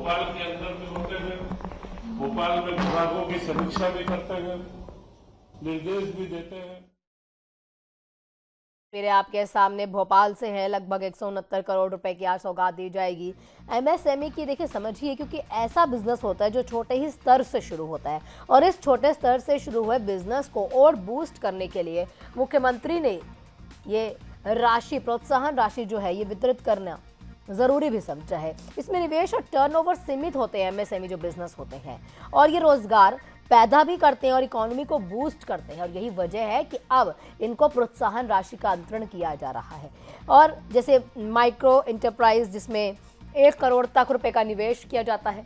भोपाल के अंदर भी होते हुए भोपाल में विभागों की समीक्षा भी करते हैं, निर्देश भी देते हैं। मेरे आपके सामने भोपाल से है, लगभग 169 करोड़ रुपए की आज सौगात दी जाएगी एमएसएमई की। देखिए समझिए, क्योंकि ऐसा बिजनेस होता है जो छोटे ही स्तर से शुरू होता है, और इस छोटे स्तर से शुरू हुए बिजनेस को और बूस्ट करने के लिए मुख्यमंत्री ने ये राशि, प्रोत्साहन राशि जो है ये वितरित करना ज़रूरी भी समझा है। इसमें निवेश और टर्नओवर सीमित होते हैं एमएसएमई जो बिजनेस होते हैं, और ये रोजगार पैदा भी करते हैं और इकोनॉमी को बूस्ट करते हैं, और यही वजह है कि अब इनको प्रोत्साहन राशि का अंतरण किया जा रहा है। और जैसे माइक्रो एंटरप्राइज जिसमें 1 करोड़ तक रुपए का निवेश किया जाता है।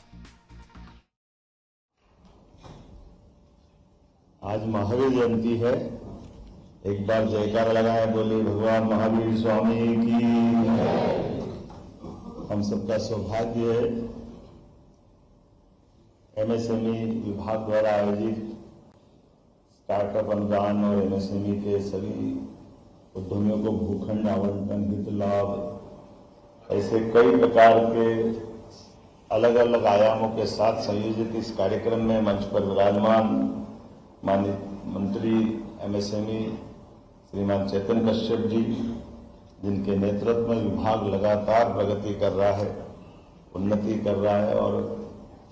आज महावीर जयंती है, एक बार जयकार लगाए, बोले भगवान महावीर स्वामी की। हम सबका सौभाग्य है एमएसएमई विभाग द्वारा आयोजित स्टार्टअप अनुदान और एमएसएमई के सभी उद्यमियों को भूखंड आवंटन, हित लाभ, ऐसे कई प्रकार के अलग अलग आयामों के साथ संयोजित इस कार्यक्रम में मंच पर विराजमान माननीय मंत्री एमएसएमई श्रीमान चेतन कश्यप जी, जिनके नेतृत्व में विभाग लगातार प्रगति कर रहा है, उन्नति कर रहा है, और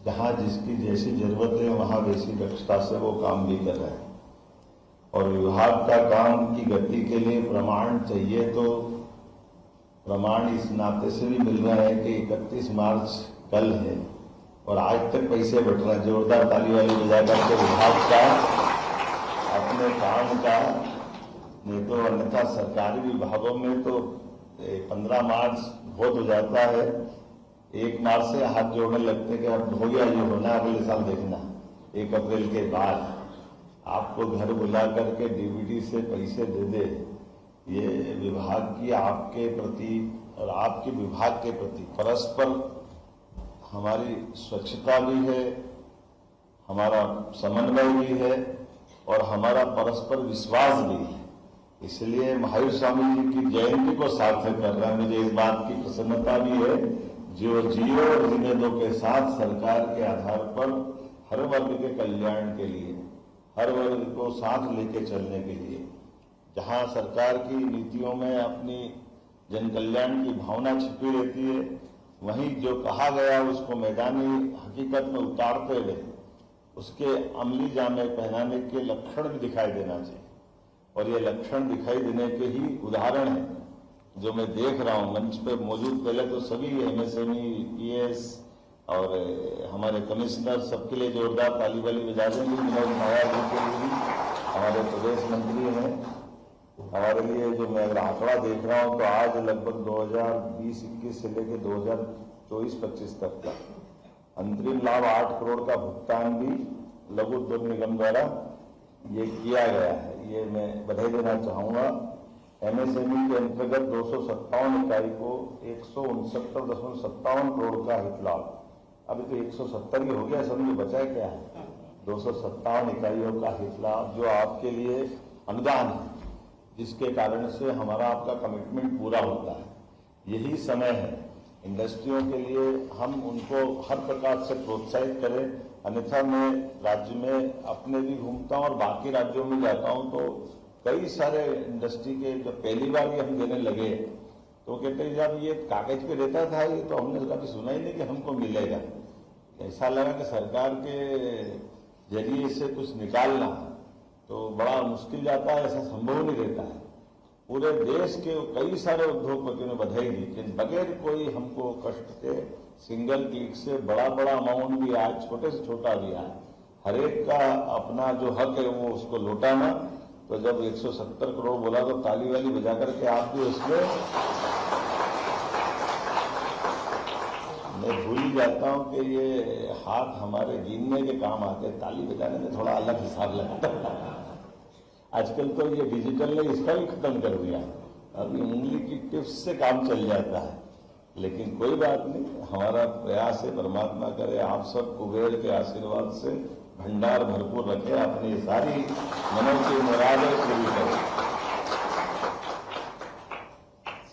जहां जिसकी जैसी जरूरत है वहां वैसी दक्षता से वो काम भी कर रहे हैं। और विभाग का काम की गति के लिए प्रमाण चाहिए, तो प्रमाण इस नाते से भी मिल रहा है कि 31 मार्च कल है और आज तक पैसे बट रहे हैं। जोरदार ताली वाली बजा करके विभाग का अपने काम का, नहीं तो अन्यथा सरकारी विभागों में तो 15 मार्च बहुत हो जाता है, 1 मार्च से हाथ जोड़ने लगते कि अब हो गया, जो होना अगले साल देखना। 1 अप्रैल के बाद आपको घर बुला करके डीबीटी से पैसे दे दे, ये विभाग की आपके प्रति और आपके विभाग के प्रति परस्पर हमारी स्वच्छता भी है, हमारा समन्वय भी है और हमारा परस्पर विश्वास भी है। इसलिए महावीर स्वामी जी की जयंती को सार्थक कर रहा है। मुझे इस बात की प्रसन्नता भी है, जो जियो और जीने दो के साथ सरकार के आधार पर हर वर्ग के कल्याण के लिए, हर वर्ग को साथ लेके चलने के लिए, जहां सरकार की नीतियों में अपनी जन कल्याण की भावना छिपी रहती है, वहीं जो कहा गया उसको मैदानी हकीकत में उतारते हुए उसके अमली जामे पहनाने के लक्षण भी दिखाई देना चाहिए। और ये लक्षण दिखाई देने के ही उदाहरण है जो मैं देख रहा हूं मंच पे मौजूद। पहले तो सभी एमएसएमई, पीएस और हमारे कमिश्नर, सबके लिए जोरदार ताली वाली बजा देंगे। विनोद नायर जी के लिए भी, हमारे प्रदेश मंत्री हैं, हमारे लिए जो मैं अगर आंकड़ा देख रहा हूं तो आज लगभग 2020-21 से लेकर 2024-25 तक का अंतरिम लाभ 8 करोड़ का भुगतान भी लघु उद्योग निगम द्वारा ये किया गया है। ये मैं बधाई देना चाहूंगा। एमएसएमई के अंतर्गत 257 इकाई को 169.57 करोड़ का हित लाभ, अभी तो 170 ही हो गया, समझो बचा क्या है। 257 इकाइयों का हित लाभ जो आपके लिए अनुदान है, जिसके कारण से हमारा आपका कमिटमेंट पूरा होता है। यही समय है इंडस्ट्रियों के लिए हम उनको हर प्रकार से प्रोत्साहित करें। अन्यथा मैं राज्य में अपने भी घूमता हूं और बाकी राज्यों में जाता हूं तो कई सारे इंडस्ट्री के जब पहली बार ये हम देने लगे तो कहते हैं जब ये कागज पे रहता था ये तो हमने कभी सुना ही नहीं कि हमको मिलेगा। ऐसा लगा कि सरकार के जरिए से कुछ निकालना तो बड़ा मुश्किल जाता है, ऐसा संभव नहीं रहता है। पूरे देश के कई सारे उद्योगपतियों ने बधाई दी कि बगैर कोई हमको कष्ट के सिंगल क्लिक से बड़ा बड़ा अमाउंट भी आए, छोटे से छोटा भी आए, हर एक का अपना जो हक है वो उसको लौटाना। तो जब 170 करोड़ बोला तो ताली वाली बजा करके आप भी उसमें, मैं भूल ही जाता हूं कि ये हाथ हमारे गिनने के काम आते हैं, ताली बजाने में थोड़ा अलग हिसाब लगता है। आजकल तो ये डिजिटल ने इसका भी खत्म कर दिया, अभी उंगली की टिप्स से काम चल जाता है। लेकिन कोई बात नहीं, हमारा प्रयास है परमात्मा करे आप सब कुबेर के आशीर्वाद से भंडार भरपूर रखे, अपनी सारी मनों की मुरादें पूरी करें।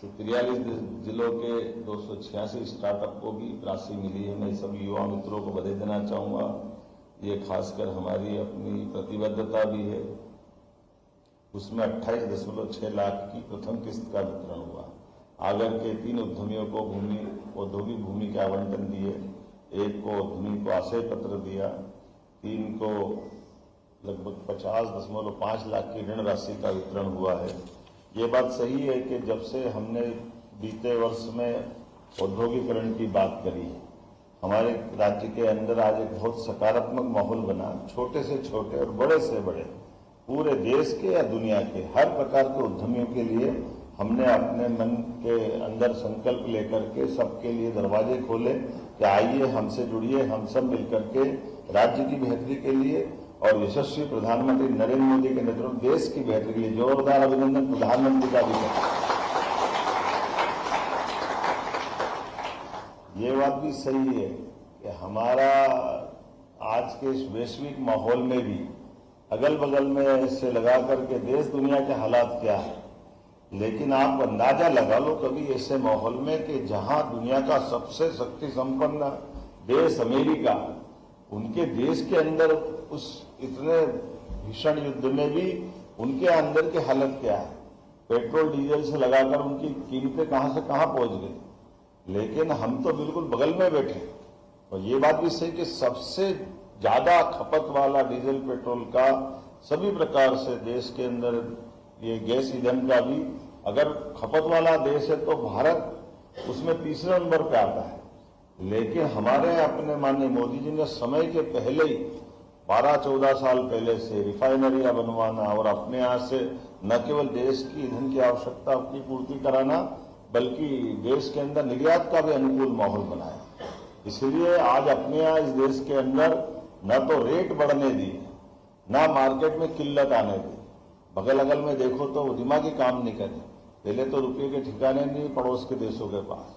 शुक्रिया। 43 जिलों के 286 स्टार्टअप को भी राशि मिली है। मैं सभी युवा मित्रों को बधाई देना चाहूँगा। ये खासकर हमारी अपनी प्रतिबद्धता भी है। उसमें 28.6 लाख की प्रथम किस्त का वितरण हुआ। आगर के 3 उद्यमियों को औद्योगिक भूमि के आवंटन दिए, 1 को उद्यमी को आशय पत्र दिया, 3 को लगभग 50.5 लाख की ऋण राशि का वितरण हुआ है। ये बात सही है कि जब से हमने बीते वर्ष में औद्योगिकरण की बात करी, हमारे राज्य के अंदर आज एक बहुत सकारात्मक माहौल बना। छोटे से छोटे और बड़े से बड़े पूरे देश के या दुनिया के हर प्रकार के उद्यमियों के लिए हमने अपने मन के अंदर संकल्प लेकर के सबके लिए दरवाजे खोले कि आइए हमसे जुड़िए, हम सब मिलकर के राज्य की बेहतरी के लिए और यशस्वी प्रधानमंत्री नरेंद्र मोदी के नेतृत्व में देश की बेहतरी के लिए जोरदार अभिनंदन प्रधानमंत्री का भी है। ये बात भी सही है कि हमारा आज के इस वैश्विक माहौल में भी अगल बगल में से लगा करके देश दुनिया के हालात क्या है, लेकिन आप अंदाजा लगा लो कभी ऐसे माहौल में कि जहां दुनिया का सबसे शक्ति संपन्न देश अमेरिका, उनके देश के अंदर उस इतने भीषण युद्ध में भी उनके अंदर की हालत क्या है। पेट्रोल डीजल से लगाकर उनकी कीमतें कहां से कहां पहुंच गई, लेकिन हम तो बिल्कुल बगल में बैठे। और ये बात भी सही कि सबसे ज्यादा खपत वाला डीजल पेट्रोल का सभी प्रकार से देश के अंदर ये गैस ईंधन का भी अगर खपत वाला देश है तो भारत उसमें तीसरे नंबर पे आता है। लेकिन हमारे अपने माननीय मोदी जी ने समय के पहले ही 12-14 साल पहले से रिफाइनरियां बनवाना और अपने यहाँ से न केवल देश की ईंधन की आवश्यकता की पूर्ति कराना बल्कि देश के अंदर निर्यात का भी अनुकूल माहौल बनाया। इसलिए आज अपने यहाँ इस देश के अंदर न तो रेट बढ़ने दिए, न मार्केट में किल्लत आने दी। बगल अगल में देखो तो वो दिमागी काम नहीं करे। पहले तो रुपये के ठिकाने नहीं पड़ोस के देशों के पास,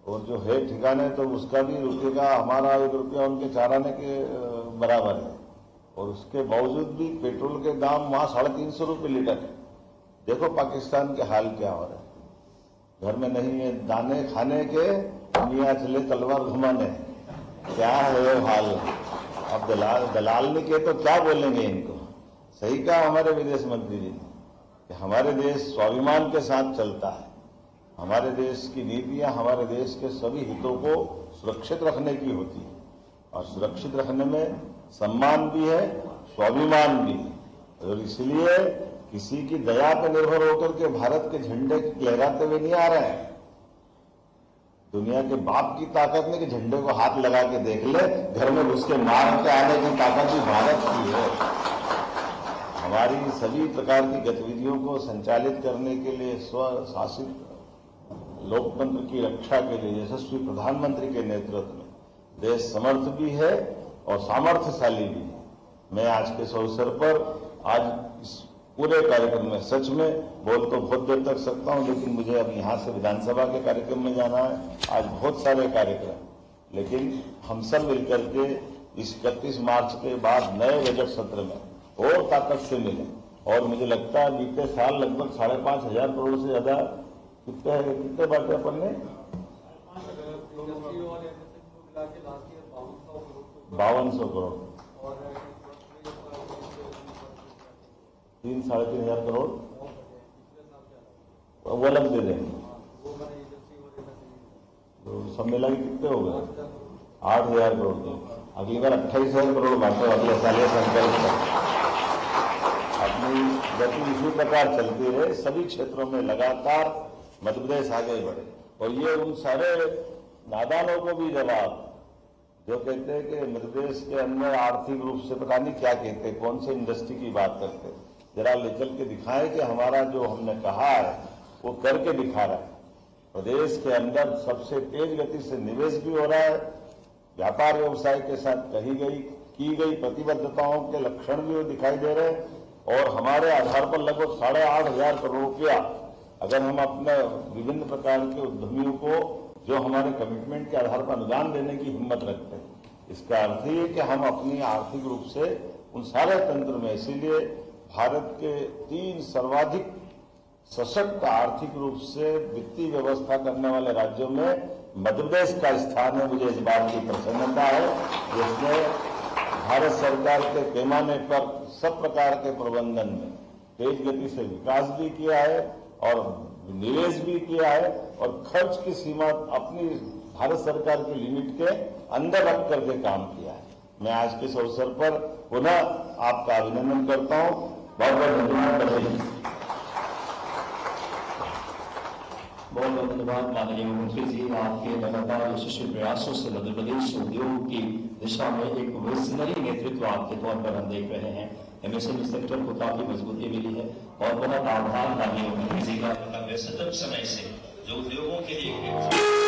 और जो है ठिकाने तो उसका भी रुपये का हमारा 1 रुपया उनके 4 आने के बराबर है। और उसके बावजूद भी पेट्रोल के दाम वहां 350 रुपये लीटर है। देखो पाकिस्तान के हाल क्या हो रहा है। घर में नहीं है दाने खाने के, मियाँ चले तलवार घुमाने, क्या है हाल। अब दलाल ने के तो क्या बोलेंगे इनको। सही कहा हमारे विदेश मंत्री जी ने कि हमारे देश स्वाभिमान के साथ चलता है। हमारे देश की नीतियां हमारे देश के सभी हितों को सुरक्षित रखने की होती है, और सुरक्षित रखने में सम्मान भी है, स्वाभिमान भी है। और इसलिए किसी की दया पर निर्भर होकर के भारत के झंडे लहराते हुए नहीं आ रहे हैं। दुनिया के बाप की ताकत में कि झंडे को हाथ लगा के देख ले, घर में घुस के मार के आने की ताकत भी भारत की है। हमारी सभी प्रकार की गतिविधियों को संचालित करने के लिए स्वशासित लोकतंत्र की रक्षा के लिए यशस्वी प्रधानमंत्री के नेतृत्व में देश समर्थ भी है और सामर्थ्यशाली भी है। मैं आज के इस अवसर पर आज इस पूरे कार्यक्रम में सच में बोल तो बहुत देर तक सकता हूं, लेकिन मुझे अब यहाँ से विधानसभा के कार्यक्रम में जाना है। आज बहुत सारे कार्यक्रम, लेकिन हम सब मिलकर के इस 31 मार्च के बाद नए बजट सत्र में और ताकत से मिले। और मुझे लगता है बीते साल लगभग 5,500 करोड़ से ज्यादा कितने बांटे अपन ने 5200 करोड़ 3-3.5 हजार करोड़ वो अलग दे देंगे। तो सब मिला के कितने हो गए 8,000 करोड़ के। अगली बार 28,000 करोड़ बांटो अगले साल संकल्प। अपनी गति इसी प्रकार चलती रहे, सभी क्षेत्रों में लगातार मध्य प्रदेश आगे बढ़े। और ये उन सारे नादानों को भी जवाब जो कहते हैं कि मध्य प्रदेश के अंदर आर्थिक रूप से पता नहीं क्या कहते हैं, कौन से इंडस्ट्री की बात करते हैं, जरा ले चल के दिखाएं कि हमारा जो हमने कहा है वो करके दिखा रहा है। प्रदेश के अंदर सबसे तेज गति से निवेश भी हो रहा है। व्यापार व्यवसाय के साथ की गई प्रतिबद्धताओं के लक्षण भी दिखाई दे रहे हैं। और हमारे आधार पर लगभग 8,500 करोड़ रुपया अगर हम अपने विभिन्न प्रकार के उद्यमियों को जो हमारे कमिटमेंट के आधार पर अनुदान देने की हिम्मत रखते हैं, इसका अर्थ ये है कि हम अपनी आर्थिक रूप से उन सारे तंत्र में, इसीलिए भारत के 3 सर्वाधिक सशक्त आर्थिक रूप से वित्तीय व्यवस्था करने वाले राज्यों में मध्य प्रदेश का स्थान है। मुझे इस बात की प्रसन्नता है जिसमें भारत सरकार के पैमाने पर सब प्रकार के प्रबंधन में तेज गति से विकास भी किया है और निवेश भी किया है और खर्च की सीमा अपनी भारत सरकार की लिमिट के अंदर रख करके काम किया है। मैं आज के इस अवसर पर पुनः आपका अभिनंदन करता हूं। बहुत बहुत धन्यवाद। बहुत बहुत धन्यवाद माननीय मुख्यमंत्री जी, आपके लगातार यशस्वी प्रयासों से मध्य प्रदेश उद्योग की दिशा में एक विजनरी नेतृत्व आपके तौर पर हम देख रहे हैं। एमएसएमई सेक्टर को काफी मजबूती मिली है और बहुत आभार माननीय मुख्यमंत्री जी का व्यस्ततम समय से जो उद्योगों के लिए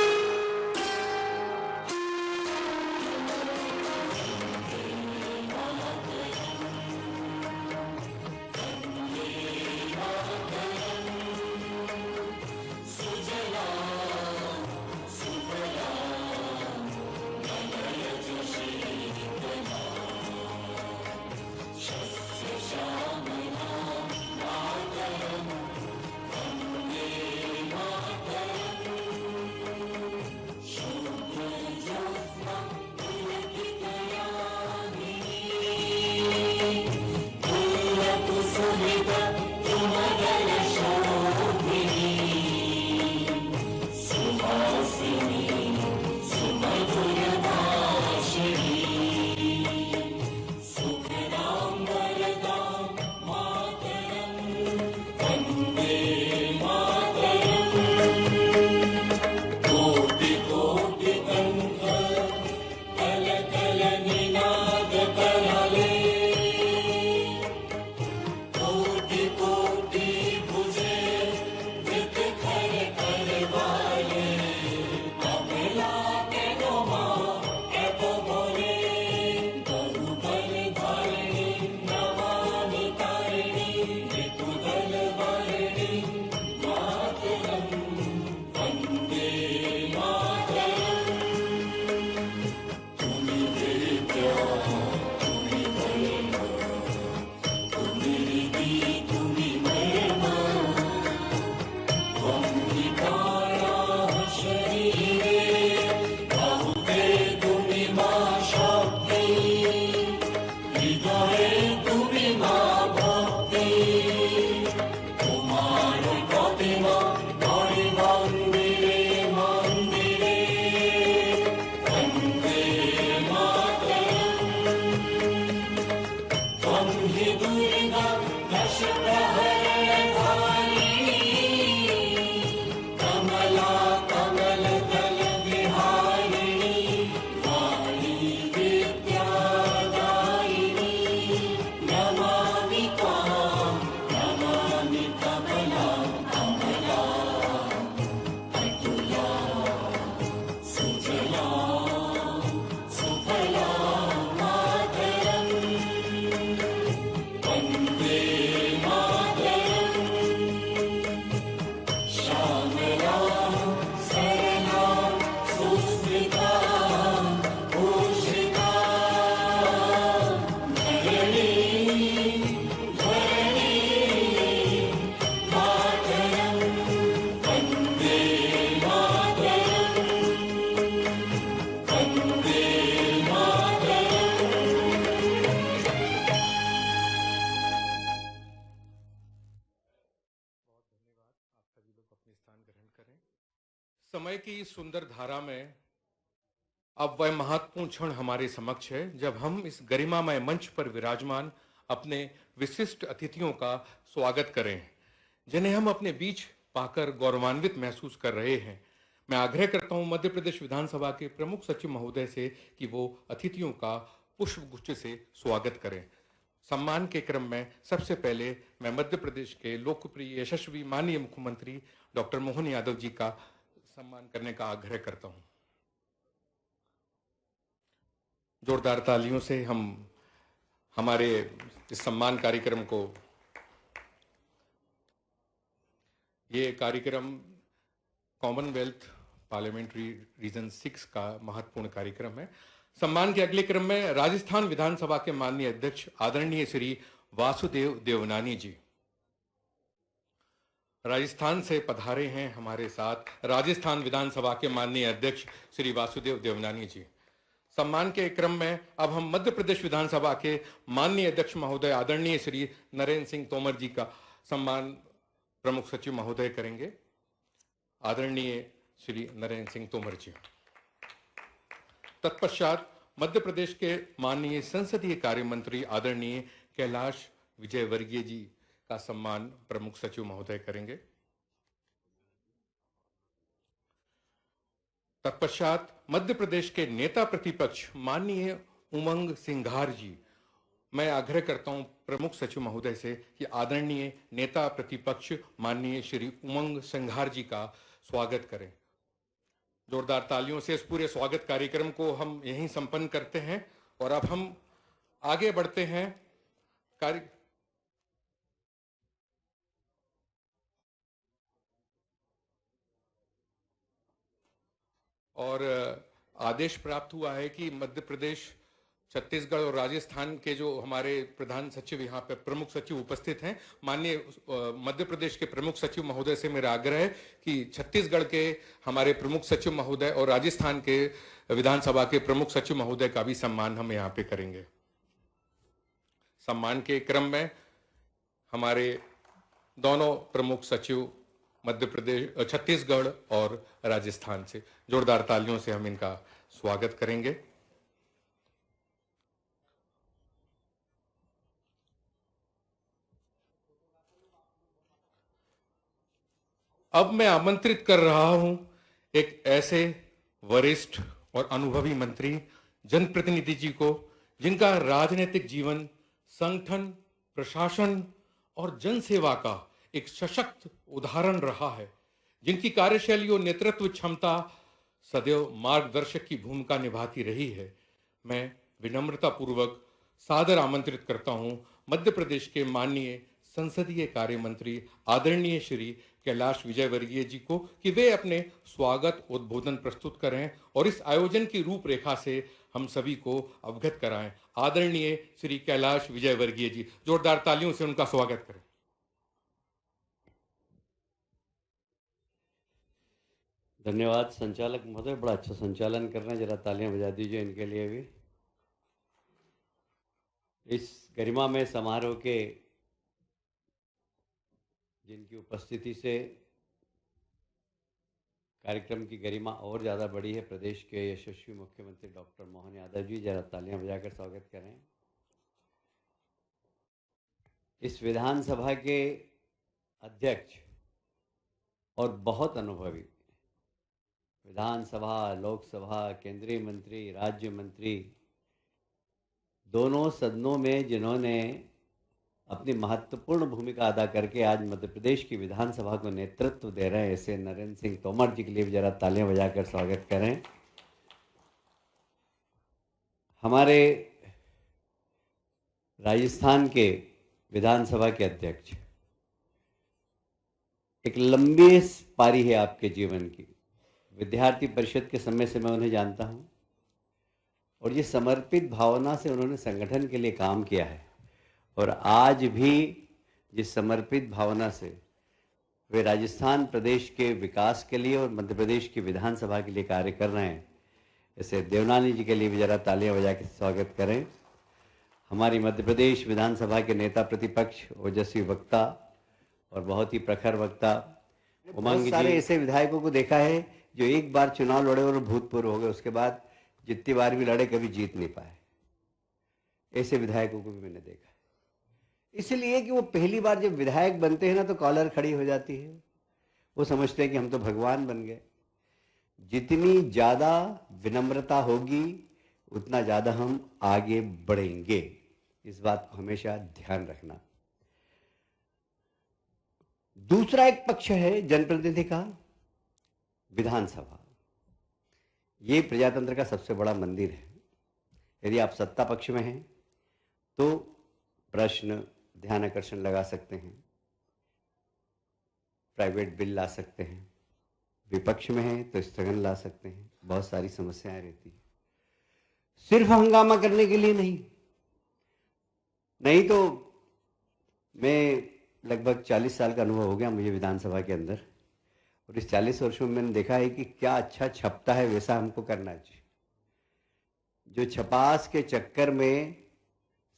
समय की इस सुंदर धारा में अब वह महत्वपूर्ण क्षण हमारे समक्ष है जब हम इस गरिमामय मंच पर विराजमान अपने विशिष्ट अतिथियों का स्वागत करें, जिन्हें हम अपने बीच पाकर गौरवान्वित महसूस कर रहे हैं। मैं आग्रह करता हूं मध्य प्रदेश विधानसभा के प्रमुख सचिव महोदय से कि वो अतिथियों का पुष्पगुच्छ से स्वागत करें। सम्मान के क्रम में सबसे पहले मैं मध्य प्रदेश के लोकप्रिय यशस्वी माननीय मुख्यमंत्री डॉक्टर मोहन यादव जी का सम्मान करने का आग्रह करता हूं। जोरदार तालियों से हम हमारे इस सम्मान कार्यक्रम को, ये कार्यक्रम कॉमनवेल्थ पार्लियामेंट्री रीजन 6 का महत्वपूर्ण कार्यक्रम है। सम्मान के अगले क्रम में राजस्थान विधानसभा के माननीय अध्यक्ष आदरणीय श्री वासुदेव देवनानी जी, राजस्थान से पधारे हैं हमारे साथ राजस्थान विधानसभा के माननीय अध्यक्ष श्री वासुदेव देवनानी जी। सम्मान के क्रम में अब हम मध्य प्रदेश विधानसभा के माननीय अध्यक्ष महोदय आदरणीय श्री नरेंद्र सिंह तोमर जी का सम्मान प्रमुख सचिव महोदय करेंगे। आदरणीय श्री नरेंद्र सिंह तोमर जी। तत्पश्चात मध्य प्रदेश के माननीय संसदीय कार्य मंत्री आदरणीय कैलाश विजयवर्गीय जी का सम्मान प्रमुख सचिव महोदय करेंगे। तत्पश्चात मध्य प्रदेश के नेता प्रतिपक्ष माननीय उमंग सिंघार जी, मैं आग्रह करता हूं प्रमुख सचिव महोदय से कि आदरणीय नेता प्रतिपक्ष माननीय श्री उमंग सिंघार जी का स्वागत करें। जोरदार तालियों से इस पूरे स्वागत कार्यक्रम को हम यहीं संपन्न करते हैं और अब हम आगे बढ़ते हैं। और आदेश प्राप्त हुआ है कि मध्य प्रदेश, छत्तीसगढ़ और राजस्थान के जो हमारे प्रधान सचिव यहाँ पे प्रमुख सचिव उपस्थित हैं, माननीय मध्य प्रदेश के प्रमुख सचिव महोदय से मेरा आग्रह है कि छत्तीसगढ़ के हमारे प्रमुख सचिव महोदय और राजस्थान के विधानसभा के प्रमुख सचिव महोदय का भी सम्मान हम यहाँ पे करेंगे। सम्मान के क्रम में हमारे दोनों प्रमुख सचिव मध्य प्रदेश, छत्तीसगढ़ और राजस्थान से जोरदार तालियों से हम इनका स्वागत करेंगे। अब मैं आमंत्रित कर रहा हूं एक ऐसे वरिष्ठ और अनुभवी मंत्री, जनप्रतिनिधि जी को जिनका राजनीतिक जीवन संगठन, प्रशासन और जनसेवा का एक सशक्त उदाहरण रहा है, जिनकी कार्यशैली और नेतृत्व क्षमता सदैव मार्गदर्शक की भूमिका निभाती रही है। मैं विनम्रता पूर्वक सादर आमंत्रित करता हूं मध्य प्रदेश के माननीय संसदीय कार्य मंत्री आदरणीय श्री कैलाश विजयवर्गीय जी को कि वे अपने स्वागत उद्बोधन प्रस्तुत करें और इस आयोजन की रूपरेखा से हम सभी को अवगत कराएं। आदरणीय श्री कैलाश विजयवर्गीय जी, जोरदार तालियों से उनका स्वागत करें। धन्यवाद संचालक महोदय, बड़ा अच्छा संचालन कर रहे हैं, जरा तालियां बजा दीजिए इनके लिए भी। इस गरिमामय समारोह के जिनकी उपस्थिति से कार्यक्रम की गरिमा और ज़्यादा बढ़ी है, प्रदेश के यशस्वी मुख्यमंत्री डॉक्टर मोहन यादव जी, जरा तालियां बजाकर स्वागत करें। इस विधानसभा के अध्यक्ष और बहुत अनुभवी विधानसभा, लोकसभा, केंद्रीय मंत्री, राज्य मंत्री, दोनों सदनों में जिन्होंने अपनी महत्वपूर्ण भूमिका अदा करके आज मध्य प्रदेश की विधानसभा को नेतृत्व दे रहे हैं, ऐसे नरेंद्र सिंह तोमर जी के लिए भी जरा तालियां बजाकर स्वागत करें। हमारे राजस्थान के विधानसभा के अध्यक्ष, एक लंबी पारी है आपके जीवन की। विद्यार्थी परिषद के समय से मैं उन्हें जानता हूं और ये समर्पित भावना से उन्होंने संगठन के लिए काम किया है और आज भी जिस समर्पित भावना से वे राजस्थान प्रदेश के विकास के लिए और मध्य प्रदेश की विधानसभा के लिए कार्य कर रहे हैं, ऐसे देवनानी जी के लिए भी जरा तालियां बजा के स्वागत करें। हमारी मध्य प्रदेश विधानसभा के नेता प्रतिपक्ष, ओजस्वी वक्ता और बहुत ही प्रखर वक्ता उमंग जी। सारे ऐसे विधायकों को देखा है जो एक बार चुनाव लड़े और भूतपूर्व हो गए, उसके बाद जितनी बार भी लड़े कभी जीत नहीं पाए। ऐसे विधायकों को भी मैंने देखा है। इसलिए कि वो पहली बार जब विधायक बनते हैं ना तो कॉलर खड़ी हो जाती है, वो समझते हैं कि हम तो भगवान बन गए। जितनी ज़्यादा विनम्रता होगी उतना ज़्यादा हम आगे बढ़ेंगे, इस बात को हमेशा ध्यान रखना। दूसरा एक पक्ष है जनप्रतिनिधि का, विधानसभा। ये प्रजातंत्र का सबसे बड़ा मंदिर है। यदि आप सत्ता पक्ष में हैं तो प्रश्न, ध्यान आकर्षण लगा सकते हैं, प्राइवेट बिल ला सकते हैं, विपक्ष में हैं तो स्थगन ला सकते हैं, बहुत सारी समस्याएं रहती हैं। सिर्फ हंगामा करने के लिए नहीं तो मैं लगभग 40 साल का अनुभव हो गया मुझे विधानसभा के अंदर, और इस 40 वर्षों में मैंने देखा है कि क्या अच्छा छपता है वैसा हमको करना चाहिए। जो छपास के चक्कर में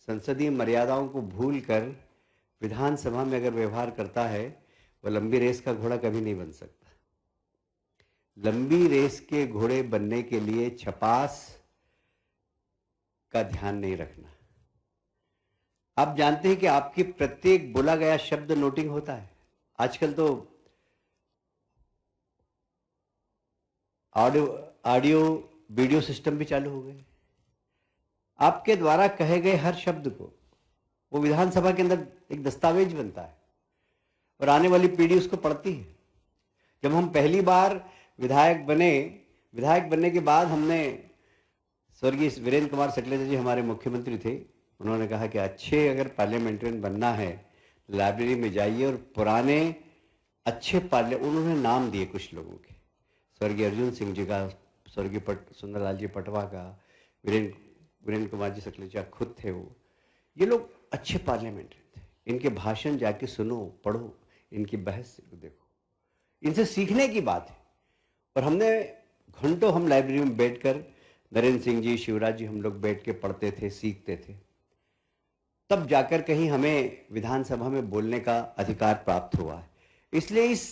संसदीय मर्यादाओं को भूलकर विधानसभा में अगर व्यवहार करता है वो लंबी रेस का घोड़ा कभी नहीं बन सकता। लंबी रेस के घोड़े बनने के लिए छपास का ध्यान नहीं रखना। आप जानते हैं कि आपकी प्रत्येक बोला गया शब्द नोटिंग होता है। आजकल तो ऑडियो वीडियो सिस्टम भी चालू हो गए। आपके द्वारा कहे गए हर शब्द को वो विधानसभा के अंदर एक दस्तावेज बनता है और आने वाली पीढ़ी उसको पढ़ती है। जब हम पहली बार विधायक बनने के बाद हमने, स्वर्गीय वीरेंद्र कुमार सकलेचा जी हमारे मुख्यमंत्री थे, उन्होंने कहा कि अच्छे अगर पार्लियामेंट्रियन बनना है लाइब्रेरी में जाइए और पुराने अच्छे उन्होंने नाम दिए कुछ लोगों के, स्वर्गीय अर्जुन सिंह जी का, स्वर्गीय सुंदरलाल जी पटवा का, वीरेंद्र कुमार जी सकलेचा खुद थे वो। ये लोग अच्छे पार्लियामेंट्रियन थे। इनके भाषण जाके सुनो, पढ़ो, इनकी बहस देखो, इनसे सीखने की बात है। और हमने घंटों हम लाइब्रेरी में बैठकर, नरेंद्र सिंह जी, शिवराज जी, हम लोग बैठ के पढ़ते थे, सीखते थे। तब जाकर कहीं हमें विधानसभा में बोलने का अधिकार प्राप्त हुआ है। इसलिए इस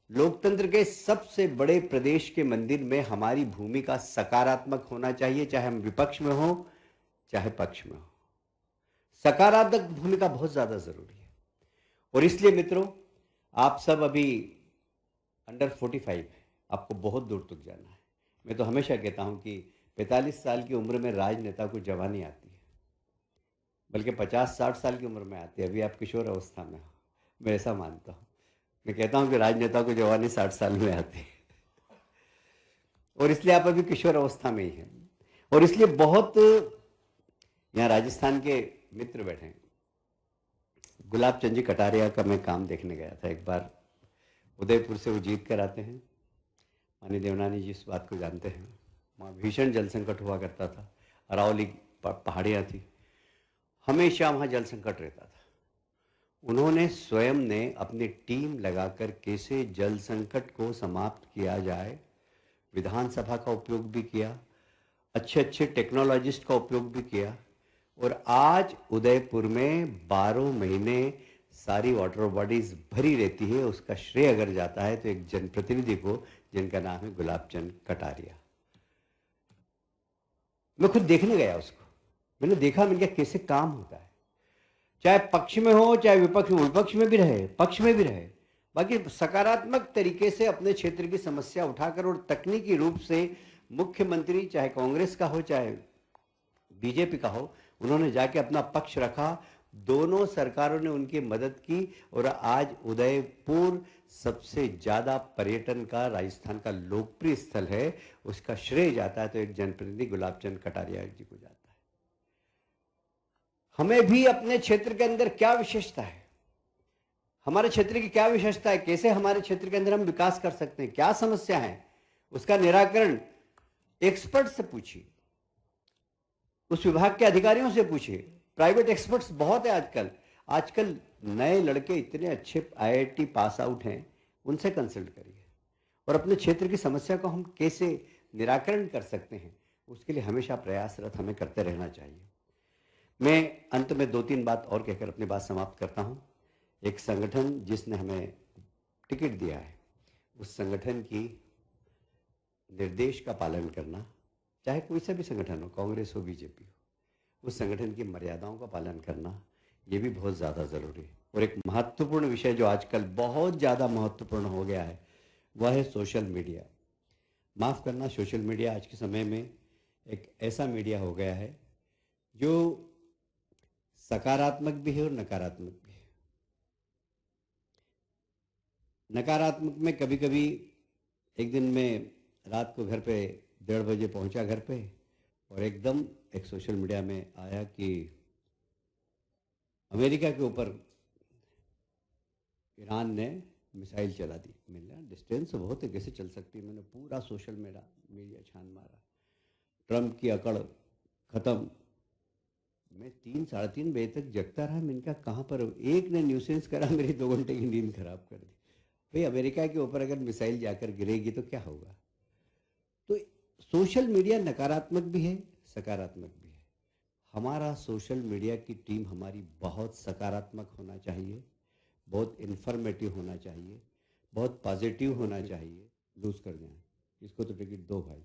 लोकतंत्र के सबसे बड़े प्रदेश के मंदिर में हमारी भूमिका सकारात्मक होना चाहिए, चाहे हम विपक्ष में हो चाहे पक्ष में हो। सकारात्मक भूमिका बहुत ज्यादा जरूरी है। और इसलिए मित्रों, आप सब अभी अंडर 45 है, आपको बहुत दूर तक जाना है। मैं तो हमेशा कहता हूं कि 45 साल की उम्र में राजनेता को जवानी आती है, बल्कि 50-60 साल की उम्र में आती है। अभी आप किशोर अवस्था में हो, मैं ऐसा मानता हूँ। मैं कहता हूँ कि राजनेता को जवानी 60 साल में आती है, और इसलिए आप अभी किशोर अवस्था में ही हैं। और इसलिए बहुत, यहाँ राजस्थान के मित्र बैठे हैं, गुलाब चंद जी कटारिया का मैं काम देखने गया था एक बार। उदयपुर से वो जीत कर आते हैं। माननीय देवनानी जी इस बात को जानते हैं। वहाँ भीषण जल संकट हुआ करता था, अरावली पहाड़ियाँ थी, हमेशा वहाँ जल संकट रहता था। उन्होंने स्वयं ने अपनी टीम लगाकर कैसे जल संकट को समाप्त किया जाए, विधानसभा का उपयोग भी किया, अच्छे अच्छे टेक्नोलॉजिस्ट का उपयोग भी किया। और आज उदयपुर में 12 महीने सारी वाटर बॉडीज भरी रहती है। उसका श्रेय अगर जाता है तो एक जनप्रतिनिधि को, जिनका नाम है गुलाब चंद कटारिया। मैं खुद देखने गया उसको, मैंने देखा, मैंने कहा कैसे काम होता है, चाहे पक्ष में हो चाहे विपक्ष में, विपक्ष में भी रहे, पक्ष में भी रहे, बाकी सकारात्मक तरीके से अपने क्षेत्र की समस्या उठाकर और तकनीकी रूप से मुख्यमंत्री, चाहे कांग्रेस का हो चाहे बीजेपी का हो, उन्होंने जाके अपना पक्ष रखा। दोनों सरकारों ने उनकी मदद की और आज उदयपुर सबसे ज्यादा पर्यटन का राजस्थान का लोकप्रिय स्थल है। उसका श्रेय जाता है तो एक जनप्रतिनिधि गुलाब चंद कटारिया जी को जाता है। हमें भी अपने क्षेत्र के अंदर क्या विशेषता है, हमारे क्षेत्र की क्या विशेषता है, कैसे हमारे क्षेत्र के अंदर हम विकास कर सकते हैं, क्या समस्या है, उसका निराकरण एक्सपर्ट से पूछिए, उस विभाग के अधिकारियों से पूछिए। प्राइवेट एक्सपर्ट्स बहुत है आजकल नए लड़के इतने अच्छे IIT पास आउट हैं, उनसे कंसल्ट करिए और अपने क्षेत्र की समस्या को हम कैसे निराकरण कर सकते हैं, उसके लिए हमेशा प्रयासरत हमें करते रहना चाहिए। मैं अंत में 2-3 बात और कहकर अपनी बात समाप्त करता हूं। एक संगठन जिसने हमें टिकट दिया है, उस संगठन की निर्देश का पालन करना, चाहे कोई सा भी संगठन हो, कांग्रेस हो बीजेपी हो, उस संगठन की मर्यादाओं का पालन करना, ये भी बहुत ज़्यादा ज़रूरी है। और एक महत्वपूर्ण विषय जो आजकल बहुत ज़्यादा महत्वपूर्ण हो गया है, वह है सोशल मीडिया। माफ़ करना, सोशल मीडिया आज के समय में एक ऐसा मीडिया हो गया है जो सकारात्मक भी है और नकारात्मक भी है। नकारात्मक में कभी कभी, एक दिन में रात को घर पे 1:30 बजे पहुंचा घर पे, और एकदम एक सोशल मीडिया में आया कि अमेरिका के ऊपर ईरान ने मिसाइल चला दी। मैंने डिस्टेंस बहुत है, कैसे चल सकती है। मैंने पूरा सोशल मीडिया छान मारा, ट्रंप की अकड़ खत्म, मैं 3 साढ़े 3 बजे तक जगता रहा। मैंने कहा कहाँ पर हो? एक ने न्यूसेंस करा, मेरी 2 घंटे की नींद खराब कर दी। भाई अमेरिका के ऊपर अगर मिसाइल जाकर गिरेगी तो क्या होगा? तो सोशल मीडिया नकारात्मक भी है, सकारात्मक भी है। हमारा सोशल मीडिया की टीम हमारी बहुत सकारात्मक होना चाहिए, बहुत इन्फॉर्मेटिव होना चाहिए, बहुत पॉजिटिव होना चाहिए। लूज कर जाए इसको तो टिकट दो भाई।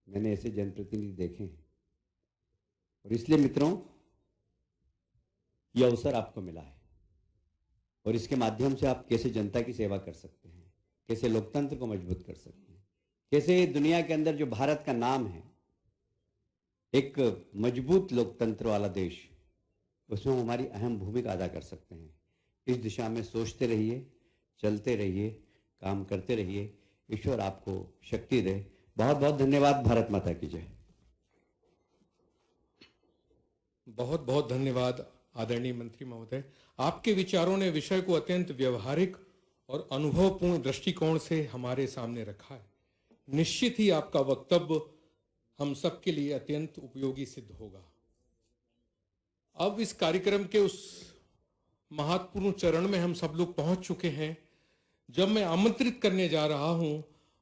मैंने ऐसे जनप्रतिनिधि देखे हैं और इसलिए मित्रों यह अवसर आपको मिला है और इसके माध्यम से आप कैसे जनता की सेवा कर सकते हैं, कैसे लोकतंत्र को मजबूत कर सकते हैं, कैसे दुनिया के अंदर जो भारत का नाम है एक मजबूत लोकतंत्र वाला देश, उसमें हमारी अहम भूमिका अदा कर सकते हैं। इस दिशा में सोचते रहिए, चलते रहिए, काम करते रहिए। ईश्वर आपको शक्ति दे। बहुत बहुत धन्यवाद। भारत माता की जय। बहुत बहुत धन्यवाद आदरणीय मंत्री महोदय। आपके विचारों ने विषय को अत्यंत व्यवहारिक और अनुभवपूर्ण दृष्टिकोण से हमारे सामने रखा है। निश्चित ही आपका वक्तव्य हम सबके लिए अत्यंत उपयोगी सिद्ध होगा। अब इस कार्यक्रम के उस महत्वपूर्ण चरण में हम सब लोग पहुंच चुके हैं जब मैं आमंत्रित करने जा रहा हूं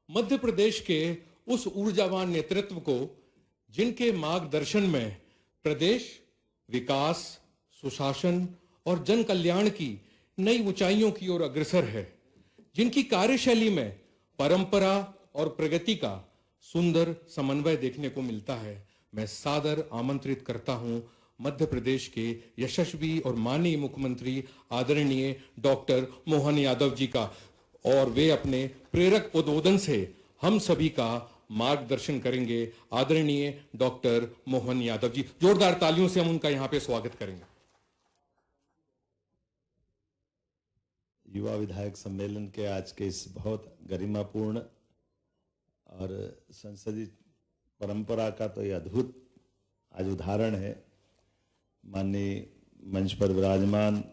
मध्य प्रदेश के उस ऊर्जावान नेतृत्व को जिनके मार्गदर्शन में प्रदेश विकास, सुशासन और जन कल्याण की नई ऊंचाइयों की ओर अग्रसर है, जिनकी कार्यशैली में परंपरा और प्रगति का सुंदर समन्वय देखने को मिलता है। मैं सादर आमंत्रित करता हूं मध्य प्रदेश के यशस्वी और माननीय मुख्यमंत्री आदरणीय डॉक्टर मोहन यादव जी का, और वे अपने प्रेरक उद्बोधन से हम सभी का मार्गदर्शन करेंगे। आदरणीय डॉक्टर मोहन यादव जी, जोरदार तालियों से हम उनका यहां पे स्वागत करेंगे। युवा विधायक सम्मेलन के आज के इस बहुत गरिमापूर्ण और संसदीय परंपरा का तो ये अद्भुत आज उदाहरण है। माननीय मंच पर विराजमान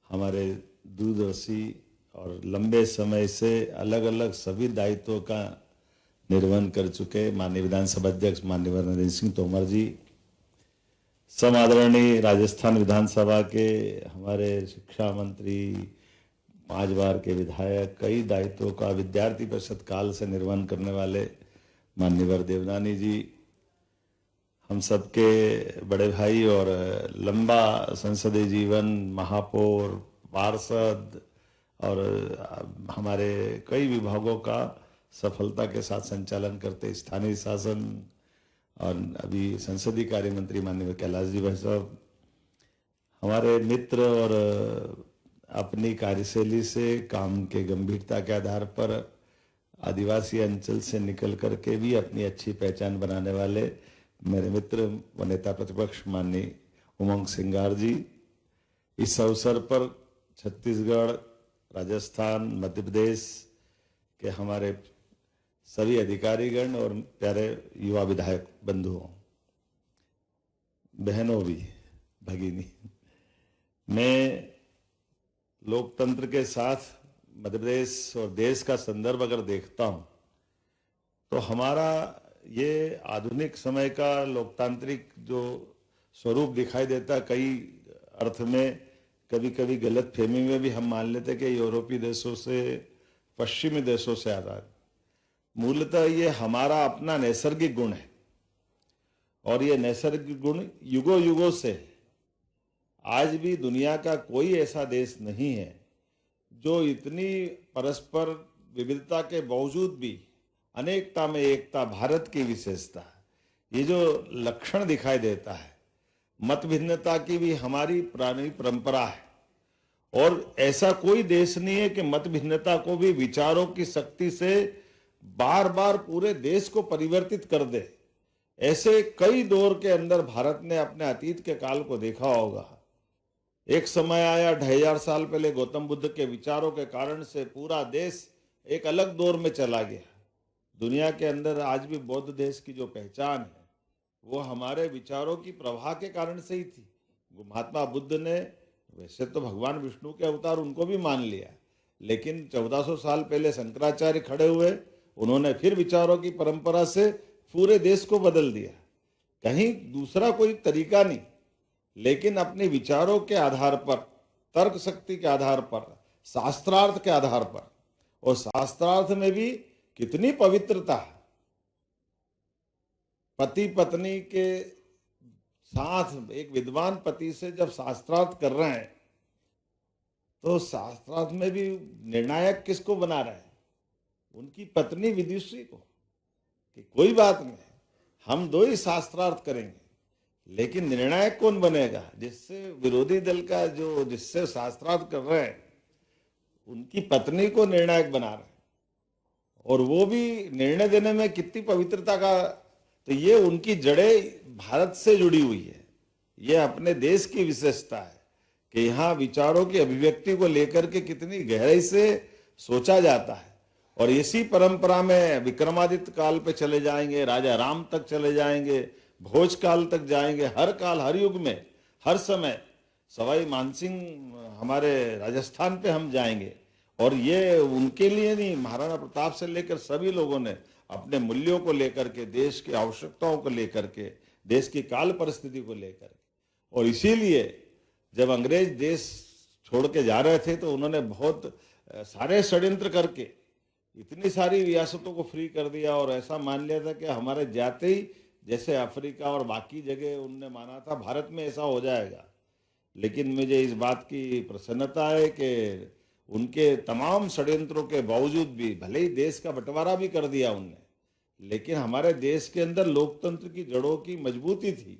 हमारे दूरदर्शी और लंबे समय से अलग अलग सभी दायित्वों का निर्वहन कर चुके माननीय विधानसभा अध्यक्ष माननीय नरेंद्र सिंह तोमर जी, समादरणीय राजस्थान विधानसभा के हमारे शिक्षा मंत्री, 5 बार के विधायक, कई दायित्वों का विद्यार्थी परिषद काल से निर्वहन करने वाले माननीय देवनानी जी, हम सबके बड़े भाई और लंबा संसदीय जीवन, महापौर, पार्षद और हमारे कई विभागों का सफलता के साथ संचालन करते स्थानीय शासन और अभी संसदीय कार्य मंत्री माननीय कैलाश जी भाई साहब, हमारे मित्र और अपनी कार्यशैली से काम के गंभीरता के आधार पर आदिवासी अंचल से निकल करके भी अपनी अच्छी पहचान बनाने वाले मेरे मित्र व नेता प्रतिपक्ष माननीय उमंग सिंगार जी, इस अवसर पर छत्तीसगढ़, राजस्थान, मध्य प्रदेश के हमारे सभी अधिकारीगण और प्यारे युवा विधायक बंधुओं, बहनों भी, भगिनी, मैं लोकतंत्र के साथ मध्य प्रदेश और देश का संदर्भ अगर देखता हूं तो हमारा ये आधुनिक समय का लोकतांत्रिक जो स्वरूप दिखाई देता, कई अर्थ में कभी कभी गलत फहमी में भी हम मान लेते कि यूरोपीय देशों से, पश्चिमी देशों से आता है। मूलतः ये हमारा अपना नैसर्गिक गुण है और ये नैसर्गिक गुण युगों युगों से, आज भी दुनिया का कोई ऐसा देश नहीं है जो इतनी परस्पर विविधता के बावजूद भी अनेकता में एकता, भारत की विशेषता, ये जो लक्षण दिखाई देता है, मत भिन्नता की भी हमारी पुरानी परंपरा है और ऐसा कोई देश नहीं है कि मत भिन्नता को भी विचारों की शक्ति से बार बार पूरे देश को परिवर्तित कर दे। ऐसे कई दौर के अंदर भारत ने अपने अतीत के काल को देखा होगा। एक समय आया 2500 साल पहले गौतम बुद्ध के विचारों के कारण से पूरा देश एक अलग दौर में चला गया। दुनिया के अंदर आज भी बौद्ध देश की जो पहचान है वो हमारे विचारों की प्रवाह के कारण से ही थी। महात्मा बुद्ध ने वैसे तो भगवान विष्णु के अवतार उनको भी मान लिया, लेकिन 1400 साल पहले शंकराचार्य खड़े हुए, उन्होंने फिर विचारों की परंपरा से पूरे देश को बदल दिया। कहीं दूसरा कोई तरीका नहीं, लेकिन अपने विचारों के आधार पर, तर्क शक्ति के आधार पर, शास्त्रार्थ के आधार पर, और शास्त्रार्थ में भी कितनी पवित्रता है। पति पत्नी के साथ एक विद्वान पति से जब शास्त्रार्थ कर रहे हैं तो शास्त्रार्थ में भी निर्णायक किसको बना रहे हैं? उनकी पत्नी विदुषी को, कि कोई बात नहीं, हम दो ही शास्त्रार्थ करेंगे, लेकिन निर्णायक कौन बनेगा? जिससे विरोधी दल का जो जिससे शास्त्रार्थ कर रहे हैं उनकी पत्नी को निर्णायक बना रहे हैं, और वो भी निर्णय देने में कितनी पवित्रता का। तो ये उनकी जड़ें भारत से जुड़ी हुई है, ये अपने देश की विशेषता है कि यहाँ विचारों की अभिव्यक्ति को लेकर के कितनी गहराई से सोचा जाता है। और इसी परंपरा में विक्रमादित्य काल पे चले जाएंगे, राजा राम तक चले जाएंगे, भोज काल तक जाएंगे, हर काल हर युग में हर समय सवाई मानसिंह हमारे राजस्थान पे हम जाएंगे। और ये उनके लिए नहीं, महाराणा प्रताप से लेकर सभी लोगों ने अपने मूल्यों को लेकर के, देश की आवश्यकताओं को लेकर के, देश की काल परिस्थिति को लेकर के, और इसीलिए जब अंग्रेज देश छोड़ के जा रहे थे तो उन्होंने बहुत सारे षड्यंत्र करके इतनी सारी रियासतों को फ्री कर दिया, और ऐसा मान लिया था कि हमारे जाते ही, जैसे अफ्रीका और बाकी जगह उनने माना था भारत में ऐसा हो जाएगा। लेकिन मुझे इस बात की प्रसन्नता है कि उनके तमाम षड्यंत्रों के बावजूद भी, भले ही देश का बंटवारा भी कर दिया उनने, लेकिन हमारे देश के अंदर लोकतंत्र की जड़ों की मजबूती थी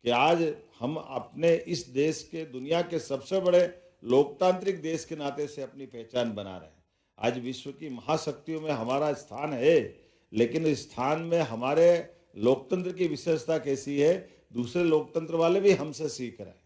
कि आज हम अपने इस देश के, दुनिया के सबसे बड़े लोकतांत्रिक देश के नाते से अपनी पहचान बना रहे हैं। आज विश्व की महाशक्तियों में हमारा स्थान है, लेकिन इस स्थान में हमारे लोकतंत्र की विशेषता कैसी है, दूसरे लोकतंत्र वाले भी हमसे सीख रहे हैं।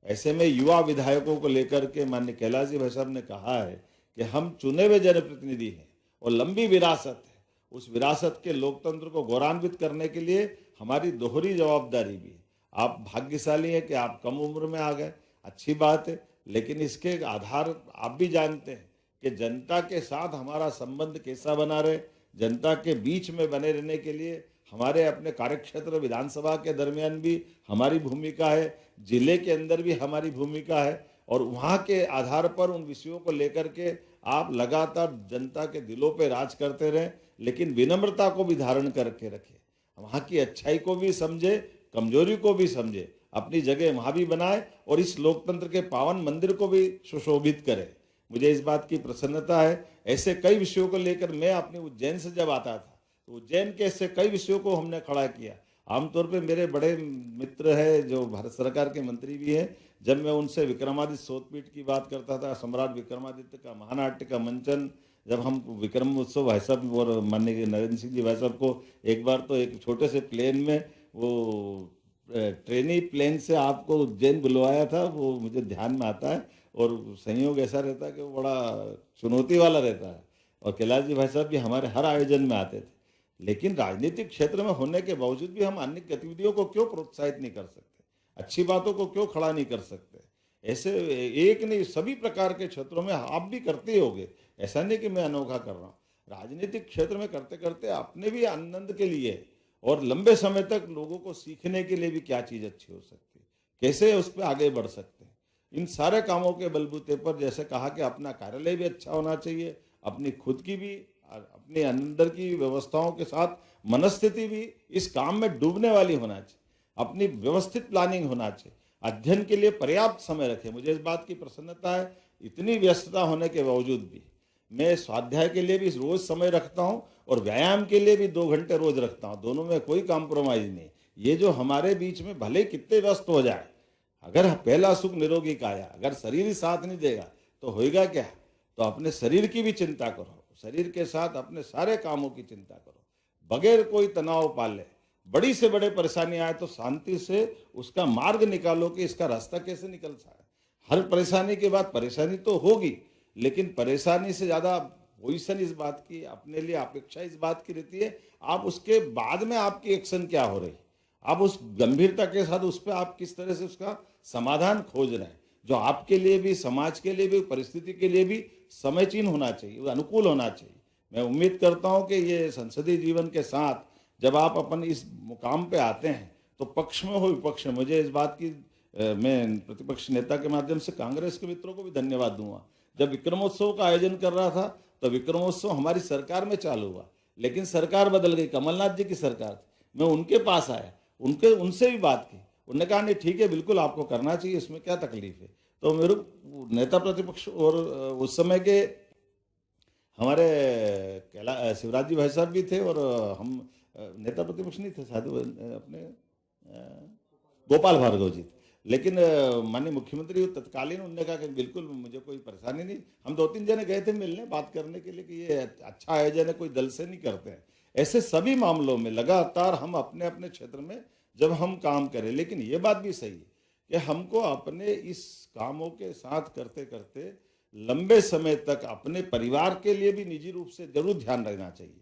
ऐसे में युवा विधायकों को लेकर के माननीय कैलाश जी भाई साहब ने कहा है कि हम चुने हुए जनप्रतिनिधि हैं और लंबी विरासत है, उस विरासत के लोकतंत्र को गौरवान्वित करने के लिए हमारी दोहरी जवाबदारी भी है। आप भाग्यशाली हैं कि आप कम उम्र में आ गए, अच्छी बात है, लेकिन इसके आधार आप भी जानते हैं कि जनता के साथ हमारा संबंध कैसा बना रहे। जनता के बीच में बने रहने के लिए हमारे अपने कार्यक्षेत्र विधानसभा के दरमियान भी हमारी भूमिका है, जिले के अंदर भी हमारी भूमिका है, और वहाँ के आधार पर उन विषयों को लेकर के आप लगातार जनता के दिलों पे राज करते रहें, लेकिन विनम्रता को भी धारण करके रखें, वहाँ की अच्छाई को भी समझे, कमजोरी को भी समझे, अपनी जगह वहाँ भी बनाए, और इस लोकतंत्र के पावन मंदिर को भी सुशोभित करें। मुझे इस बात की प्रसन्नता है। ऐसे कई विषयों को लेकर मैं अपने उज्जैन से जब आता था तो उज्जैन के ऐसे कई विषयों को हमने खड़ा किया। आमतौर पे मेरे बड़े मित्र हैं जो भारत सरकार के मंत्री भी हैं, जब मैं उनसे विक्रमादित्य शोधपीठ की बात करता था, सम्राट विक्रमादित्य का महानाट्य का मंचन, जब हम विक्रम उत्सव भाई साहब और माननीय नरेंद्र सिंह जी भाई साहब को एक बार तो एक छोटे से प्लेन में, वो ट्रेनी प्लेन से आपको उज्जैन बुलवाया था, वो मुझे ध्यान में आता है। और संयोग ऐसा रहता है कि वो बड़ा चुनौती वाला रहता है, और कैलाश जी भाई साहब भी हमारे हर आयोजन में आते थे। लेकिन राजनीतिक क्षेत्र में होने के बावजूद भी हम अन्य गतिविधियों को क्यों प्रोत्साहित नहीं कर सकते, अच्छी बातों को क्यों खड़ा नहीं कर सकते? ऐसे एक नहीं, सभी प्रकार के क्षेत्रों में आप भी करते ही होगे, ऐसा नहीं कि मैं अनोखा कर रहा हूँ। राजनीतिक क्षेत्र में करते करते अपने भी आनंद के लिए और लंबे समय तक लोगों को सीखने के लिए भी क्या चीज़ अच्छी हो सकती है, कैसे उस पर आगे बढ़ सकते हैं, इन सारे कामों के बलबूते पर जैसे कहा कि अपना कार्यालय भी अच्छा होना चाहिए, अपनी खुद की भी, अपने अंदर की व्यवस्थाओं के साथ मनस्थिति भी इस काम में डूबने वाली होना चाहिए, अपनी व्यवस्थित प्लानिंग होना चाहिए, अध्ययन के लिए पर्याप्त समय रखें। मुझे इस बात की प्रसन्नता है, इतनी व्यस्तता होने के बावजूद भी मैं स्वाध्याय के लिए भी रोज समय रखता हूँ और व्यायाम के लिए भी 2 घंटे रोज रखता हूँ, दोनों में कोई कॉम्प्रोमाइज नहीं। ये जो हमारे बीच में भले कितने व्यस्त हो जाए, अगर पहला सुख निरोगी काया, अगर शरीर ही साथ नहीं देगा तो होएगा क्या? तो अपने शरीर की भी चिंता करो, शरीर के साथ अपने सारे कामों की चिंता करो, बगैर कोई तनाव पाले। बड़ी से बड़े परेशानी आए तो शांति से उसका मार्ग निकालो कि इसका रास्ता कैसे निकल सकता है। हर परेशानी के बाद परेशानी तो होगी, लेकिन परेशानी से ज़्यादा पोजीशन इस बात की, अपने लिए अपेक्षा इस बात की रहती है, आप उसके बाद में आपकी एक्शन क्या हो रही, आप उस गंभीरता के साथ उस पर आप किस तरह से उसका समाधान खोज रहे हैं, जो आपके लिए भी, समाज के लिए भी, परिस्थिति के लिए भी समयचीन होना चाहिए, अनुकूल होना चाहिए। मैं उम्मीद करता हूं कि ये संसदीय जीवन के साथ जब आप अपन इस मुकाम पे आते हैं तो पक्ष में हो विपक्ष में, मुझे इस बात की मैं प्रतिपक्ष नेता के माध्यम से कांग्रेस के मित्रों को भी धन्यवाद दूंगा। जब विक्रमोत्सव का आयोजन कर रहा था तो विक्रमोत्सव हमारी सरकार में चालू हुआ, लेकिन सरकार बदल गई, कमलनाथ जी की सरकार थी। मैं उनके पास आया, उनसे भी बात की, उन्होंने कहा नहीं ठीक है बिल्कुल आपको करना चाहिए, इसमें क्या तकलीफ है। तो मेरे नेता प्रतिपक्ष और उस समय के हमारे शिवराज जी भाई साहब भी थे, और हम नेता प्रतिपक्ष नहीं थे शायद, अपने गोपाल भार्गव जी, लेकिन माननीय मुख्यमंत्री तत्कालीन उन्होंने कहा कि बिल्कुल मुझे कोई परेशानी नहीं। हम 2-3 जने गए थे मिलने, बात करने के लिए कि ये अच्छा आयोजन है, कोई दल से नहीं करते हैं। ऐसे सभी मामलों में लगातार हम अपने अपने क्षेत्र में जब हम काम करें, लेकिन ये बात भी सही है कि हमको अपने इस कामों के साथ करते करते लंबे समय तक अपने परिवार के लिए भी निजी रूप से जरूर ध्यान रखना चाहिए।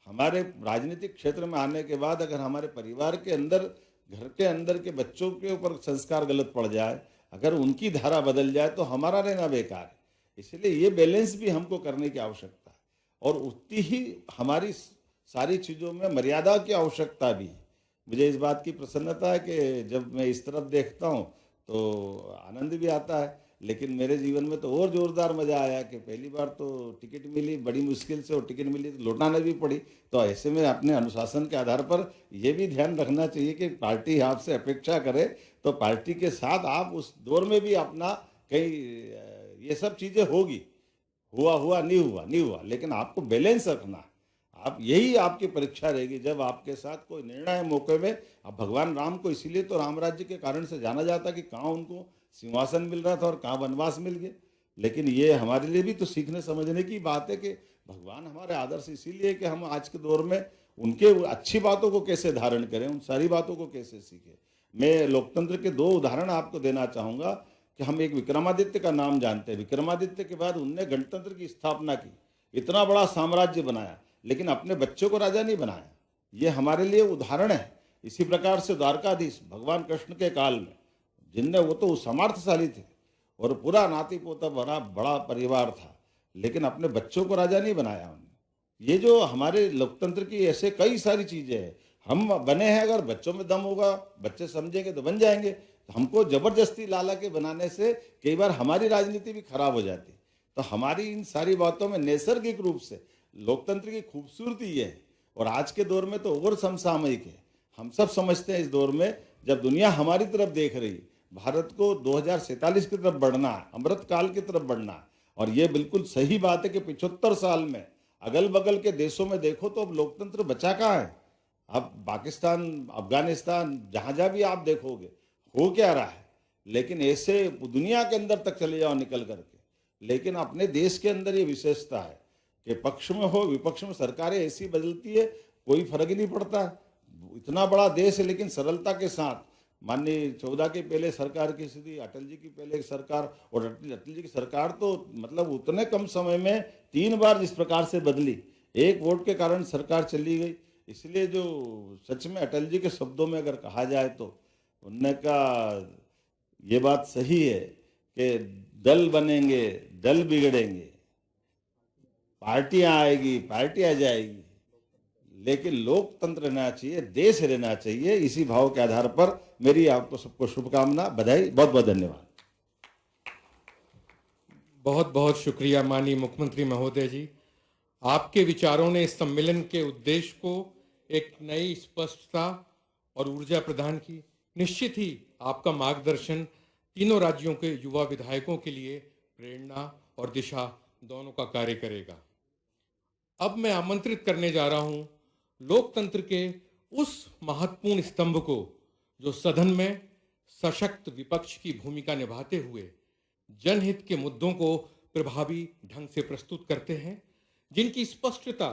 हमारे राजनीतिक क्षेत्र में आने के बाद अगर हमारे परिवार के अंदर, घर के अंदर के बच्चों के ऊपर संस्कार गलत पड़ जाए, अगर उनकी धारा बदल जाए तो हमारा रहना बेकार है। इसलिए ये बैलेंस भी हमको करने की आवश्यकता है, और उतनी ही हमारी सारी चीज़ों में मर्यादा की आवश्यकता भी है। मुझे इस बात की प्रसन्नता है कि जब मैं इस तरफ देखता हूँ तो आनंद भी आता है, लेकिन मेरे जीवन में तो और जोरदार मजा आया कि पहली बार तो टिकट मिली बड़ी मुश्किल से, और टिकट मिली तो लौटाने भी पड़ी। तो ऐसे में अपने अनुशासन के आधार पर ये भी ध्यान रखना चाहिए कि पार्टी आपसे अपेक्षा करे तो पार्टी के साथ आप उस दौर में भी अपना कहीं ये सब चीज़ें होगी, हुआ नहीं हुआ, लेकिन आपको बैलेंस रखना है। आप यही आपकी परीक्षा रहेगी जब आपके साथ कोई निर्णय मौके में। अब भगवान राम को इसीलिए तो राम राज्य के कारण से जाना जाता कि कहाँ उनको सिंहासन मिल रहा था और कहाँ वनवास मिल गए। लेकिन ये हमारे लिए भी तो सीखने समझने की बात है कि भगवान हमारे आदर्श इसीलिए कि हम आज के दौर में उनके अच्छी बातों को कैसे धारण करें, उन सारी बातों को कैसे सीखें। मैं लोकतंत्र के 2 उदाहरण आपको देना चाहूँगा कि हम एक विक्रमादित्य का नाम जानते हैं। विक्रमादित्य के बाद उनने गणतंत्र की स्थापना की, इतना बड़ा साम्राज्य बनाया, लेकिन अपने बच्चों को राजा नहीं बनाया। ये हमारे लिए उदाहरण है। इसी प्रकार से द्वारकाधीश भगवान कृष्ण के काल में, जिनने वो तो सामर्थ्यशाली थे और पूरा नाती पोता बड़ा परिवार था, लेकिन अपने बच्चों को राजा नहीं बनाया उन्होंने। ये जो हमारे लोकतंत्र की ऐसे कई सारी चीजें हैं। हम बने हैं, अगर बच्चों में दम होगा, बच्चे समझेंगे तो बन जाएंगे। तो हमको जबरदस्ती लाला के बनाने से कई बार हमारी राजनीति भी खराब हो जाती। तो हमारी इन सारी बातों में नैसर्गिक रूप से लोकतंत्र की खूबसूरती ये है, और आज के दौर में तो और समसामयिक है। हम सब समझते हैं इस दौर में जब दुनिया हमारी तरफ देख रही, भारत को 2047 की तरफ बढ़ना है, अमृत काल की तरफ बढ़ना है। और ये बिल्कुल सही बात है कि 75 साल में अगल बगल के देशों में देखो तो अब लोकतंत्र बचा कहाँ है। अब पाकिस्तान, अफगानिस्तान, जहाँ भी आप देखोगे हो क्या रहा है। लेकिन ऐसे दुनिया के अंदर तक चले जाओ निकल करके, लेकिन अपने देश के अंदर ये विशेषता है कि पक्ष में हो विपक्ष में सरकारें ऐसी बदलती है, कोई फर्क ही नहीं पड़ता। इतना बड़ा देश है, लेकिन सरलता के साथ माननीय 14 के पहले सरकार की स्थिति, अटल जी की पहले सरकार, और अटल जी की सरकार तो मतलब उतने कम समय में 3 बार जिस प्रकार से बदली, एक वोट के कारण सरकार चली गई। इसलिए जो सच में अटल जी के शब्दों में अगर कहा जाए तो उन्होंने कहा ये बात सही है कि दल बनेंगे, दल बिगड़ेंगे, पार्टियां आएगी, पार्टियां जाएगी, लेकिन लोकतंत्र रहना चाहिए, देश रहना चाहिए। इसी भाव के आधार पर मेरी आपको सबको शुभकामना, बधाई, बहुत बहुत धन्यवाद। बहुत बहुत शुक्रिया माननीय मुख्यमंत्री महोदय जी। आपके विचारों ने इस सम्मेलन के उद्देश्य को एक नई स्पष्टता और ऊर्जा प्रदान की। निश्चित ही आपका मार्गदर्शन तीनों राज्यों के युवा विधायकों के लिए प्रेरणा और दिशा दोनों का कार्य करेगा। अब मैं आमंत्रित करने जा रहा हूं लोकतंत्र के उस महत्वपूर्ण स्तंभ को जो सदन में सशक्त विपक्ष की भूमिका निभाते हुए जनहित के मुद्दों को प्रभावी ढंग से प्रस्तुत करते हैं, जिनकी स्पष्टता